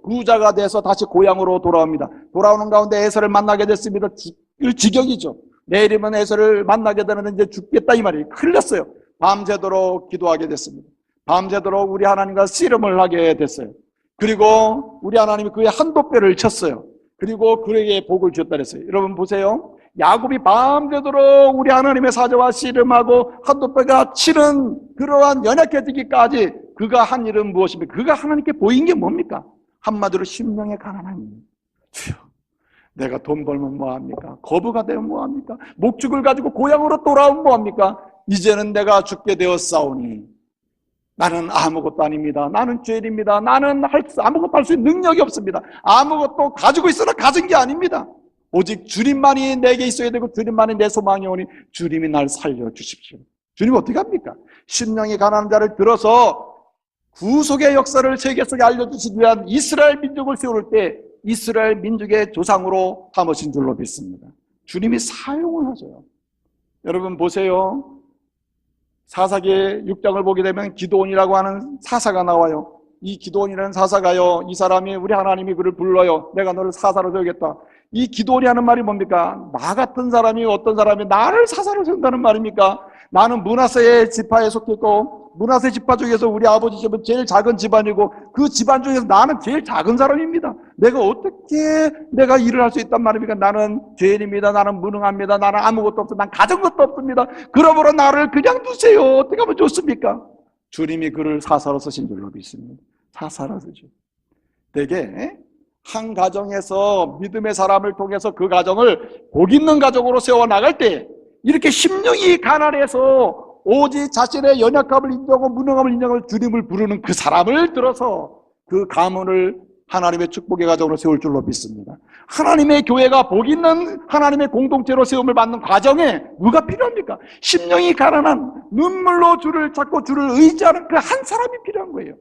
[SPEAKER 1] 부자가 돼서 다시 고향으로 돌아옵니다. 돌아오는 가운데 에서를 만나게 됐습니다. 죽을 지경이죠. 내일이면 에서를 만나게 되는데 이제 죽겠다 이 말이 큰일 났어요. 밤새도록 기도하게 됐습니다. 밤새도록 우리 하나님과 씨름을 하게 됐어요. 그리고 우리 하나님이 그의 한도뼈를 쳤어요. 그리고 그에게 복을 주었다 그랬어요. 여러분 보세요. 야곱이 밤새도록 우리 하나님의 사자와 씨름하고 한도뼈가 치는 그러한 연약해지기까지 그가 한 일은 무엇입니까? 그가 하나님께 보인 게 뭡니까? 한마디로 심령의 가난함이에요. 주여, 내가 돈 벌면 뭐합니까? 거부가 되면 뭐합니까? 목축을 가지고 고향으로 돌아오면 뭐합니까? 이제는 내가 죽게 되었사오니 나는 아무것도 아닙니다. 나는 죄인입니다. 나는 아무것도 할 수 있는 능력이 없습니다. 아무것도 가지고 있으나 가진 게 아닙니다. 오직 주님만이 내게 있어야 되고 주님만이 내 소망이 오니 주님이 날 살려주십시오. 주님 어떻게 합니까? 심령이 가난한 자를 들어서 구속의 역사를 세계 속에 알려주시기 위한 이스라엘 민족을 세울 때 이스라엘 민족의 조상으로 삼으신 줄로 믿습니다. 주님이 사용을 하셔요. 여러분 보세요. 사사기 6장을 보게 되면 기드온이라고 하는 사사가 나와요. 이 기드온이라는 사사가요, 이 사람이 우리 하나님이 그를 불러요. 내가 너를 사사로 세우겠다. 이 기드온이 하는 말이 뭡니까? 나 같은 사람이 어떤 사람이 나를 사사로 세운다는 말입니까? 나는 므낫세의 지파에 속했고 므낫세 지파 중에서 우리 아버지 집은 제일 작은 집안이고 그 집안 중에서 나는 제일 작은 사람입니다. 내가 어떻게 내가 일을 할 수 있단 말입니까? 나는 죄인입니다. 나는 무능합니다. 나는 아무것도 없어. 난 가진 것도 없습니다. 그러므로 나를 그냥 두세요. 어떻게 하면 좋습니까? 주님이 그를 사사로 쓰신 줄로 믿습니다. 사사로 쓰죠. 되게 한 가정에서 믿음의 사람을 통해서 그 가정을 복 있는 가정으로 세워나갈 때 이렇게 심령이 가난해서 오직 자신의 연약함을 인정하고 무능함을 인정하고 주님을 부르는 그 사람을 들어서 그 가문을 하나님의 축복의 가정으로 세울 줄로 믿습니다. 하나님의 교회가 복 있는 하나님의 공동체로 세움을 받는 과정에 뭐가 필요합니까? 심령이 가난한, 눈물로 주를 찾고 주를 의지하는 그 한 사람이 필요한 거예요.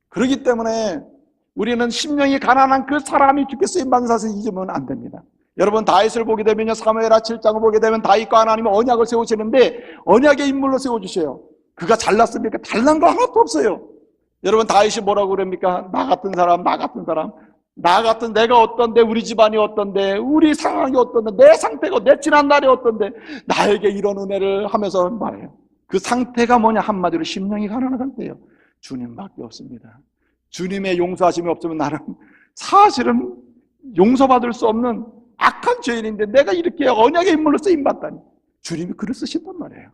[SPEAKER 1] 그렇기 때문에 우리는 심령이 가난한 그 사람이 주께 쓰임받는 사실을 잊으면 안 됩니다. 여러분 다윗을 보게 되면요, 사무엘하 7장을 보게 되면 다윗과 하나님은 언약을 세우시는데 언약의 인물로 세워주셔요. 그가 잘났습니까? 잘난 거 하나도 없어요. 여러분 다윗이 뭐라고 그럽니까? 나 같은 사람, 나 같은 사람, 나 같은 내가 어떤데, 우리 집안이 어떤데, 우리 상황이 어떤데, 내 상태가, 내 지난날이 어떤데 나에게 이런 은혜를 하면서 말해요. 그 상태가 뭐냐? 한마디로 심령이 가난한 상태예요. 주님밖에 없습니다. 주님의 용서하심이 없으면 나는 사실은 용서받을 수 없는 악한 죄인인데 내가 이렇게 언약의 인물로 쓰임받다니. 주님이 글을 쓰신단 말이에요.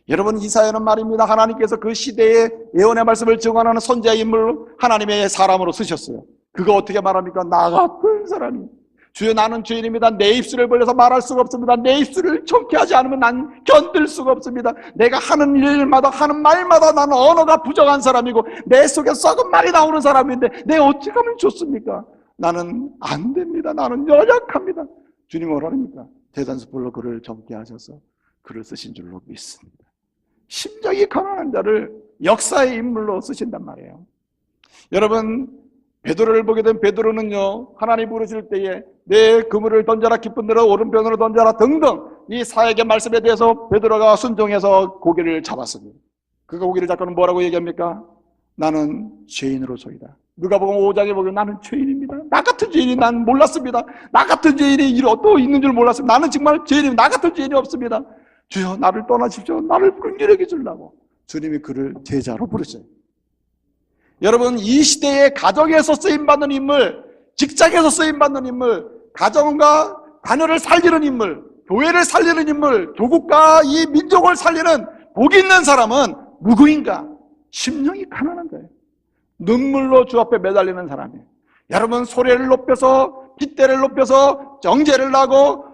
[SPEAKER 1] 여러분 이사야는 말입니다. 하나님께서 그 시대의 예언의 말씀을 증언하는 선지자의 인물로 하나님의 사람으로 쓰셨어요. 그거 어떻게 말합니까? 나 같은 사람이, 주여 나는 죄인입니다. 내 입술을 벌려서 말할 수가 없습니다. 내 입술을 청케하지 않으면 난 견딜 수가 없습니다. 내가 하는 일마다 하는 말마다 나는 언어가 부정한 사람이고 내 속에 썩은 말이 나오는 사람인데 내 어찌 하면 좋습니까? 나는 안 됩니다. 나는 연약합니다. 주님 뭐라 합니까? 대단스불로 그를 젊게 하셔서 글을 쓰신 줄로 믿습니다. 심정이 가난한 자를 역사의 인물로 쓰신단 말이에요. 여러분 베드로를 보게 되면 베드로는요, 하나님 부르실 때에 내 그물을 던져라, 깊은 데로 오른편으로 던져라 등등 이 사역의 말씀에 대해서 베드로가 순종해서 고기를 잡았습니다. 그가 고기를 잡고는 뭐라고 얘기합니까? 나는 죄인으로소이다. 누가복음 5장에 보면 나는 죄인입니다. 나 같은 죄인이 난 몰랐습니다. 나 같은 죄인이 또 있는 줄 몰랐습니다. 나는 정말 죄인입니다. 나 같은 죄인이 없습니다. 주여 나를 떠나십시오. 나를 긍휼히 주려고 주님이 그를 제자로 부르셔요. 여러분 이 시대에 가정에서 쓰임받는 인물, 직장에서 쓰임받는 인물, 가정과 자녀를 살리는 인물, 교회를 살리는 인물, 조국과 이 민족을 살리는 복 있는 사람은 누구인가? 심령이 가난한 거예요. 눈물로 주 앞에 매달리는 사람이에요. 여러분 소리를 높여서 핏대를 높여서 정죄를 하고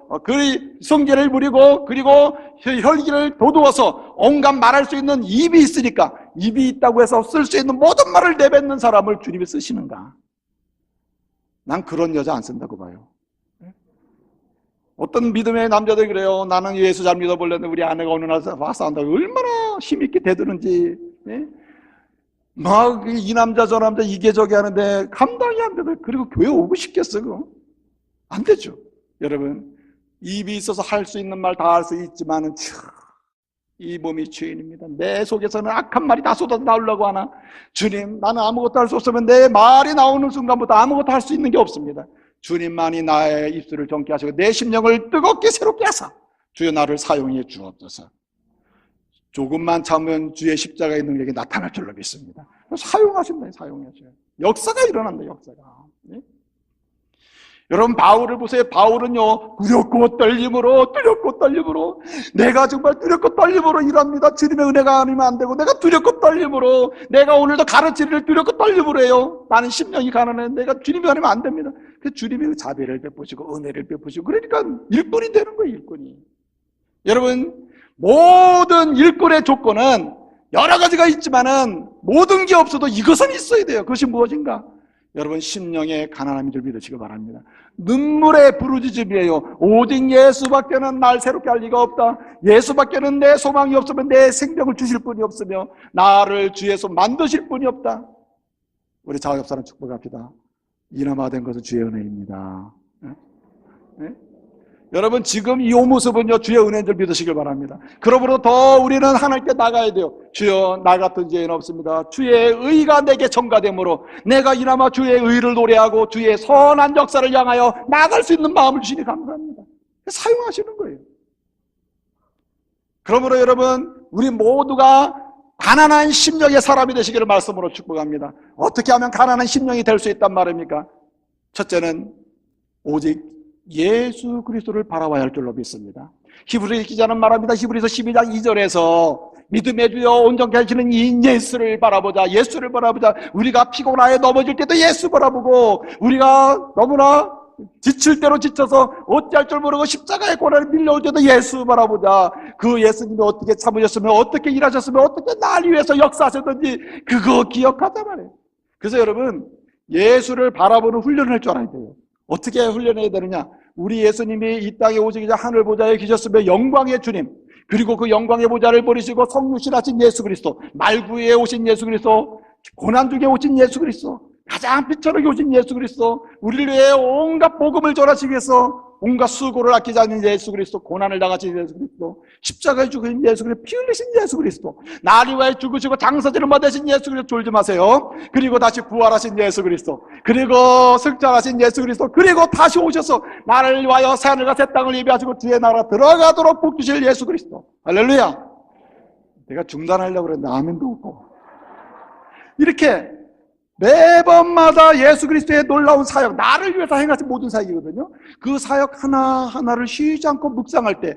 [SPEAKER 1] 성죄를 부리고 그리고 혈기를 돋우어서 온갖 말할 수 있는 입이 있으니까 입이 있다고 해서 쓸 수 있는 모든 말을 내뱉는 사람을 주님이 쓰시는가? 난 그런 여자 안 쓴다고 봐요. 어떤 믿음의 남자들이 그래요. 나는 예수 잘 믿어보려는데 우리 아내가 어느 날 와서 한다고 얼마나 힘있게 대드는지. 막 이 남자 저 남자 이게 저게 하는데 감당이 안 되더라고요. 그리고 교회 오고 싶겠어 그거? 안 되죠. 여러분 입이 있어서 할 수 있는 말 다 할 수 있지만은 이 몸이 죄인입니다. 내 속에서는 악한 말이 다 쏟아져 나오려고 하나? 주님 나는 아무것도 할 수 없으면 내 말이 나오는 순간부터 아무것도 할 수 있는 게 없습니다. 주님만이 나의 입술을 정케 하시고 내 심령을 뜨겁게 새롭게 하사 주여 나를 사용해 주옵소서. 조금만 참으면 주의 십자가의 능력이 나타날 줄로 믿습니다. 사용하신다. 사용하셔요. 역사가 일어난다. 역사가. 네? 여러분 바울을 보세요. 바울은요 두렵고 떨림으로 내가 정말 두렵고 떨림으로 일합니다. 주님의 은혜가 아니면 안 되고 내가 두렵고 떨림으로 내가 오늘도 가르치기를 두렵고 떨림으로 해요. 나는 심령이 가난해. 내가 주님이 아니면 안 됩니다. 그래서 주님이 자비를 베푸시고 은혜를 베푸시고 그러니까 일꾼이 되는 거예요. 일꾼이. 여러분 모든 일꾼의 조건은 여러 가지가 있지만은 모든 게 없어도 이것은 있어야 돼요. 그것이 무엇인가? 여러분 심령의 가난함인 줄 믿으시기 바랍니다. 눈물의 부르짖음이에요. 오직 예수밖에는 날 새롭게 할 리가 없다. 예수밖에는 내 소망이 없으면 내 생명을 주실 분이 없으며 나를 주에서 만드실 분이 없다. 우리 자업사는 축복합시다. 이나마 된 것은 주의 은혜입니다. 네? 네? 여러분 지금 이 모습은요 주의 은혜인 줄 믿으시길 바랍니다. 그러므로 더 우리는 하나님께 나가야 돼요. 주여 나 같은 죄인 없습니다. 주의 의가 내게 전가되므로 내가 이나마 주의 의를 노래하고 주의 선한 역사를 향하여 나아갈 수 있는 마음을 주시니 감사합니다. 사용하시는 거예요. 그러므로 여러분 우리 모두가 가난한 심령의 사람이 되시기를 말씀으로 축복합니다. 어떻게 하면 가난한 심령이 될 수 있단 말입니까? 첫째는 오직 예수 그리스도를 바라봐야 할 줄로 믿습니다. 히브리 기자는 말합니다. 히브리서 12장 2절에서 믿음의 주여 온전케 하시는 이 예수를 바라보자. 예수를 바라보자. 우리가 피곤하여 넘어질 때도 예수 바라보고 우리가 너무나 지칠 대로 지쳐서 어찌할 줄 모르고 십자가의 고난에 밀려올 때도 예수 바라보자. 그 예수님이 어떻게 참으셨으면, 어떻게 일하셨으면, 어떻게 날 위해서 역사하셨던지 그거 기억하자 말이에요. 그래서 여러분, 예수를 바라보는 훈련을 할 줄 알아야 돼요. 어떻게 훈련해야 되느냐? 우리 예수님이 이 땅에 오시기 전 하늘 보좌에 계셨으며 영광의 주님, 그리고 그 영광의 보좌를 버리시고 성육신하신 예수 그리스도, 말구에 오신 예수 그리스도, 고난 중에 오신 예수 그리스도, 가장 빛처럼 오신 예수 그리스도, 우리를 위해 온갖 복음을 전하시기 위해서 온갖 수고를 아끼지 않는 예수 그리스도, 고난을 당하신 예수 그리스도, 십자가에 죽으신 예수 그리스도, 피 흘리신 예수 그리스도, 나를 위하여 죽으시고 장사지를 받으신 예수 그리스도 졸지 마세요. 그리고 다시 부활하신 예수 그리스도, 그리고 승천하신 예수 그리스도, 그리고 다시 오셔서 나를 위하여 새하늘과 새 땅을 예비하시고 주의 나라 들어가도록 복 주실 예수 그리스도. 할렐루야. 내가 중단하려고 그랬는데 아멘도 없고. 이렇게 매번마다 예수 그리스도의 놀라운 사역, 나를 위해서 행하신 모든 사역이거든요. 그 사역 하나하나를 쉬지 않고 묵상할 때,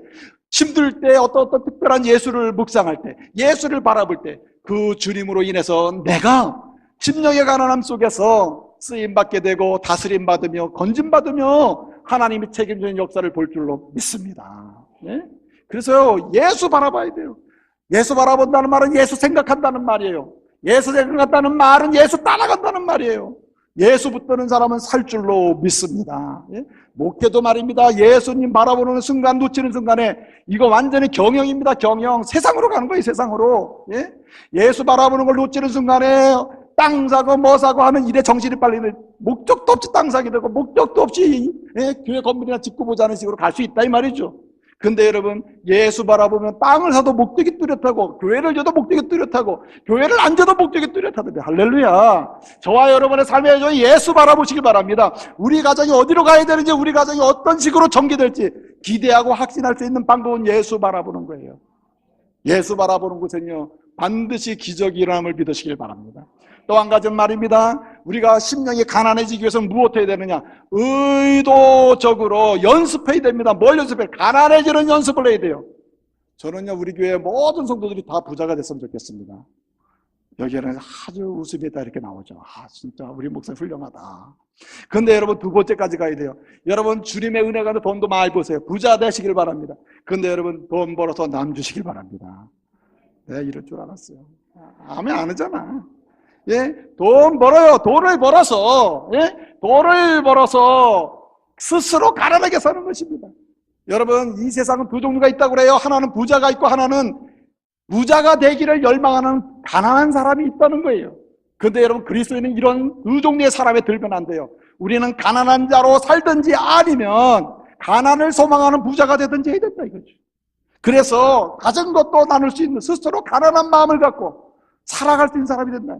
[SPEAKER 1] 힘들 때 어떤 특별한 예수를 묵상할 때, 예수를 바라볼 때, 그 주님으로 인해서 내가 심령의 가난함 속에서 쓰임받게 되고 다스림받으며 건짐받으며 하나님이 책임지는 역사를 볼 줄로 믿습니다. 네? 그래서 예수 바라봐야 돼요. 예수 바라본다는 말은 예수 생각한다는 말이에요. 예수 생각한다는 말은 예수 따라간다는 말이에요. 예수 붙드는 사람은 살 줄로 믿습니다. 예? 목회도 말입니다. 예수님 바라보는 순간, 놓치는 순간에 이거 완전히 경영입니다. 경영. 세상으로 가는 거예요. 세상으로. 예? 예수 바라보는 걸 놓치는 순간에 땅 사고 뭐 사고 하면 일에 정신이 빨리는, 목적도 없이 땅 사게 되고 목적도 없이 교회 건물이나 짓고 보자는 식으로 갈 수 있다 이 말이죠. 근데 여러분, 예수 바라보면 땅을 사도 목적이 뚜렷하고 교회를 줘도 목적이 뚜렷하고 교회를 안 줘도 목적이 뚜렷하던데. 할렐루야. 저와 여러분의 삶에 예수 바라보시기 바랍니다. 우리 가정이 어디로 가야 되는지, 우리 가정이 어떤 식으로 전개될지 기대하고 확신할 수 있는 방법은 예수 바라보는 거예요. 예수 바라보는 곳은요 반드시 기적이 일어남을 믿으시길 바랍니다. 또 한 가지 말입니다. 우리가 심령이 가난해지기 위해서는 무엇 해야 되느냐? 의도적으로 연습해야 됩니다. 뭘 연습해요? 가난해지는 연습을 해야 돼요. 저는요 우리 교회 모든 성도들이 다 부자가 됐으면 좋겠습니다. 여기에는 아주 웃음이 다 이렇게 나오죠. 아 진짜 우리 목사님 훌륭하다. 근데 여러분 두 번째까지 가야 돼요. 여러분 주님의 은혜가 돈도 많이 버세요. 부자 되시길 바랍니다. 근데 여러분 돈 벌어서 남 주시길 바랍니다. 내가 이럴 줄 알았어요. 아멘 안 하잖아. 예? 돈 벌어요. 돈을 벌어서, 예? 돈을 벌어서 스스로 가난하게 사는 것입니다. 여러분, 이 세상은 두 종류가 있다고 그래요. 하나는 부자가 있고 하나는 부자가 되기를 열망하는 가난한 사람이 있다는 거예요. 근데 여러분, 그리스도인은 이런 두 종류의 사람에 들면 안 돼요. 우리는 가난한 자로 살든지 아니면 가난을 소망하는 부자가 되든지 해야 된다 이거죠. 그래서 가진 것도 나눌 수 있는 스스로 가난한 마음을 갖고 살아갈 수 있는 사람이 된다.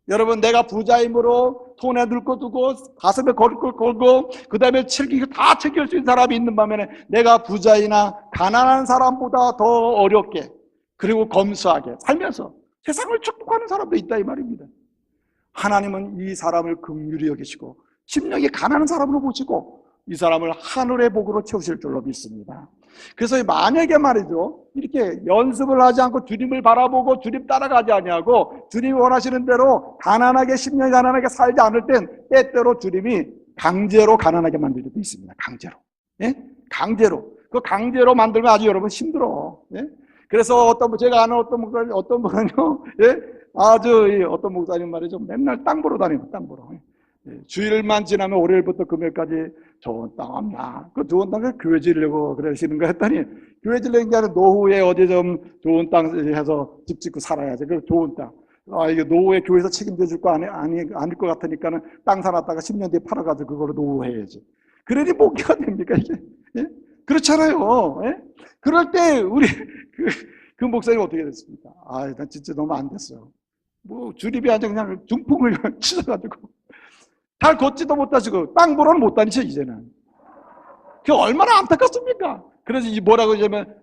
[SPEAKER 1] 여러분 내가 부자임으로 손에 넣을 거 두고 가슴에 걸 걸 걸고 그 다음에 다 챙길 수 있는 사람이 있는 반면에 내가 부자이나 가난한 사람보다 더 어렵게 그리고 검소하게 살면서 세상을 축복하는 사람도 있다 이 말입니다. 하나님은 이 사람을 긍휼히 여기시고 심령이 가난한 사람으로 보시고 이 사람을 하늘의 복으로 채우실 줄로 믿습니다. 그래서 만약에 말이죠 이렇게 연습을 하지 않고 주님을 바라보고 주님 따라가지 아니하고 주님이 원하시는 대로 가난하게 심령이 가난하게 살지 않을 땐 때때로 주님이 강제로 가난하게 만들 때도 있습니다. 강제로. 예? 강제로. 그 강제로 만들면 아주 여러분 힘들어. 예? 그래서 제가 아는 어떤 분은요 예? 아주 어떤 목사님 말이죠 맨날 땅 보러 다니는 땅 보러. 예, 주일만 지나면 월요일부터 금요일까지 좋은 땅 없나? 그 좋은 땅을 교회 지으려고 그러시는 거 했더니 교회 지으려는 게 아니라 노후에 어디 좀 좋은 땅 해서 집 짓고 살아야지. 그 좋은 땅. 이게 노후에 교회에서 책임져 줄 거 아닐 것 같으니까는 땅 사놨다가 10년 뒤에 팔아가지고 그걸로 노후해야지. 그러니 목회가 됩니까 이게? 예? 그렇잖아요. 예? 그럴 때 우리 그 목사님 어떻게 됐습니까? 난 진짜 너무 안 됐어요. 뭐 주립이 아주 그냥 중풍을 치셔가지고. 잘 걷지도 못하시고 땅 보러는 못 다니죠 이제는. 그게 얼마나 안타깝습니까? 그래서 뭐라고 하냐면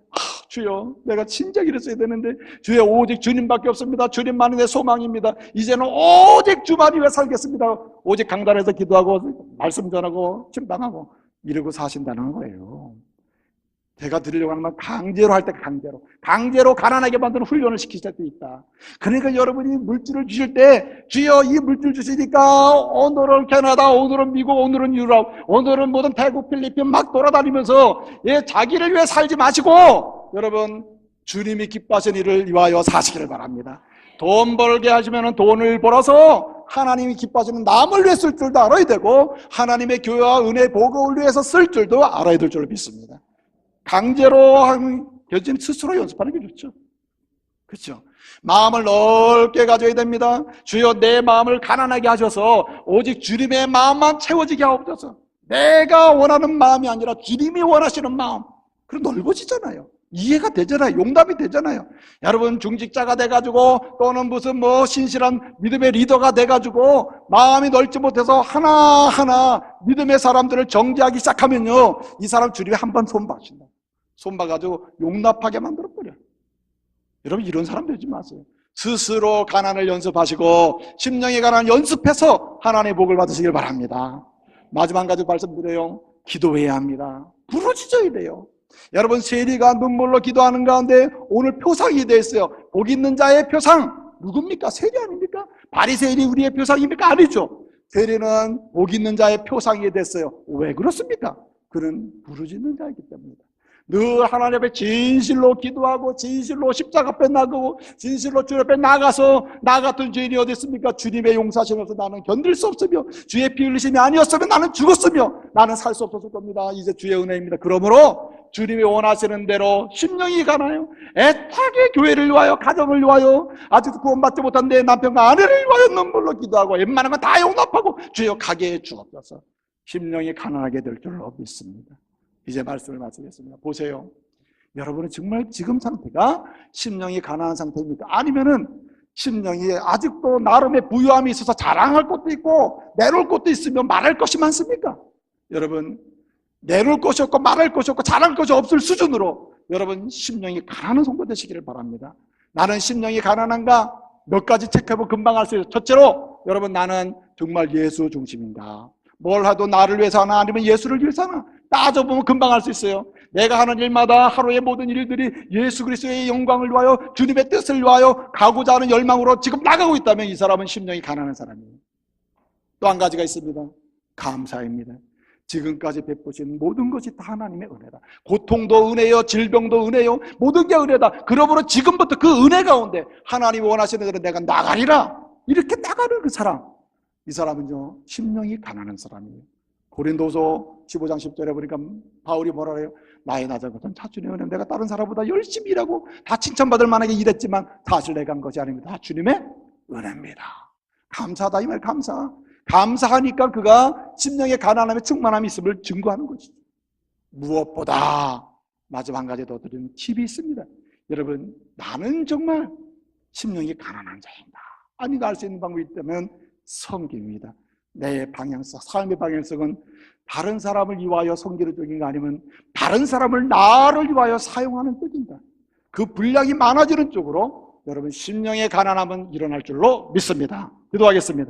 [SPEAKER 1] 주여 내가 진작 이랬어야 되는데 주여 오직 주님밖에 없습니다. 주님만이 내 소망입니다. 이제는 오직 주만이 왜 살겠습니다. 오직 강단에서 기도하고 말씀 전하고 침방하고 이러고 사신다는 거예요. 제가 드리려고 하는 건 강제로 할 때 강제로 가난하게 만드는 훈련을 시킬 때도 있다. 그러니까 여러분이 물질을 주실 때 주여 이 물질 주시니까 오늘은 캐나다, 오늘은 미국, 오늘은 유럽, 오늘은 모든 태국, 필리핀 막 돌아다니면서 자기를 위해 살지 마시고 여러분 주님이 기뻐하시는 일을 위하여 사시기를 바랍니다. 돈 벌게 하시면 돈을 벌어서 하나님이 기뻐하시는 남을 위해 쓸 줄도 알아야 되고 하나님의 교회와 은혜 복음을 위해서 쓸 줄도 알아야 될 줄로 믿습니다. 강제로 하는 결정 스스로 연습하는 게 좋죠. 그렇죠? 마음을 넓게 가져야 됩니다. 주여 내 마음을 가난하게 하셔서 오직 주님의 마음만 채워지게 하옵소서. 내가 원하는 마음이 아니라 주님이 원하시는 마음. 그럼 넓어지잖아요. 이해가 되잖아요. 용납이 되잖아요. 여러분 중직자가 돼가지고 또는 무슨 신실한 믿음의 리더가 돼가지고 마음이 넓지 못해서 하나하나 믿음의 사람들을 정죄하기 시작하면요 이 사람 주님이 한 번 손봐신다. 손봐가지고 용납하게 만들어버려요. 여러분 이런 사람 되지 마세요. 스스로 가난을 연습하시고 심령의 가난을 연습해서 하나님의 복을 받으시길 바랍니다. 마지막 한 가지 말씀드려요. 기도해야 합니다. 부르짖어야 돼요. 여러분 세리가 눈물로 기도하는 가운데 오늘 표상이 되어 있어요. 복 있는 자의 표상 누굽니까? 세리 아닙니까? 바리새인이 우리의 표상입니까? 아니죠. 세리는 복 있는 자의 표상이 됐어요. 왜 그렇습니까? 그는 부르짖는 자이기 때문이다. 늘 하나님 앞에 진실로 기도하고 진실로 십자가 앞에 나가고 진실로 주님 앞에 나가서 나 같은 죄인이 어디 있습니까? 주님의 용서하심 없어 나는 견딜 수 없으며 주의 피 흘리심이 아니었으면 나는 죽었으며 나는 살 수 없었을 겁니다. 이제 주의 은혜입니다. 그러므로 주님이 원하시는 대로 심령이 가나요? 애타게 교회를 위하여 가정을 위하여 아직도 구원받지 못한 내 남편과 아내를 위하여 눈물로 기도하고 웬만한 건 다 용납하고 주여 가게 해주옵소서. 심령이 가난하게 될 줄로 믿습니다. 이제 말씀을 마치겠습니다. 보세요. 여러분은 정말 지금 상태가 심령이 가난한 상태입니까? 아니면은 심령이 아직도 나름의 부유함이 있어서 자랑할 것도 있고 내놓을 것도 있으며 말할 것이 많습니까? 여러분 내놓을 것이 없고 말할 것이 없고 자랑할 것이 없을 수준으로 여러분 심령이 가난한 성도 되시기를 바랍니다. 나는 심령이 가난한가? 몇 가지 체크해보면 금방 알 수 있어요. 첫째로 여러분 나는 정말 예수 중심인가? 뭘 하도 나를 위해서 하나 아니면 예수를 위해서 하나 따져보면 금방 알 수 있어요. 내가 하는 일마다 하루의 모든 일들이 예수 그리스도의 영광을 위하여 주님의 뜻을 위하여 가고자 하는 열망으로 지금 나가고 있다면 이 사람은 심령이 가난한 사람이에요. 또 한 가지가 있습니다. 감사입니다. 지금까지 베푸신 모든 것이 다 하나님의 은혜다. 고통도 은혜요, 질병도 은혜요, 모든 게 은혜다. 그러므로 지금부터 그 은혜 가운데 하나님이 원하시는 대로 내가 나가리라. 이렇게 나가는 그 사람, 이 사람은요 심령이 가난한 사람이에요. 고린도서 15장 10절에 보니까 바울이 뭐라 그래요? 나의 낮은 것은 다 주님의 은혜. 내가 다른 사람보다 열심히 일하고 다 칭찬받을 만하게 일했지만 사실 내가 한 것이 아닙니다. 다 주님의 은혜입니다. 감사하다 이 말. 감사하니까 그가 심령의 가난함에 충만함이 있음을 증거하는 것이죠. 무엇보다 마지막 한 가지 더 드리는 팁이 있습니다. 여러분 나는 정말 심령이 가난한 자입니다. 아니 알 수 있는 방법이 있다면 섬깁니다. 내 방향성, 삶의 방향성은 다른 사람을 위하여 섬기는 쪽인가 아니면 다른 사람을 나를 위하여 사용하는 쪽인가? 그 분량이 많아지는 쪽으로 여러분 심령의 가난함은 일어날 줄로 믿습니다. 기도하겠습니다.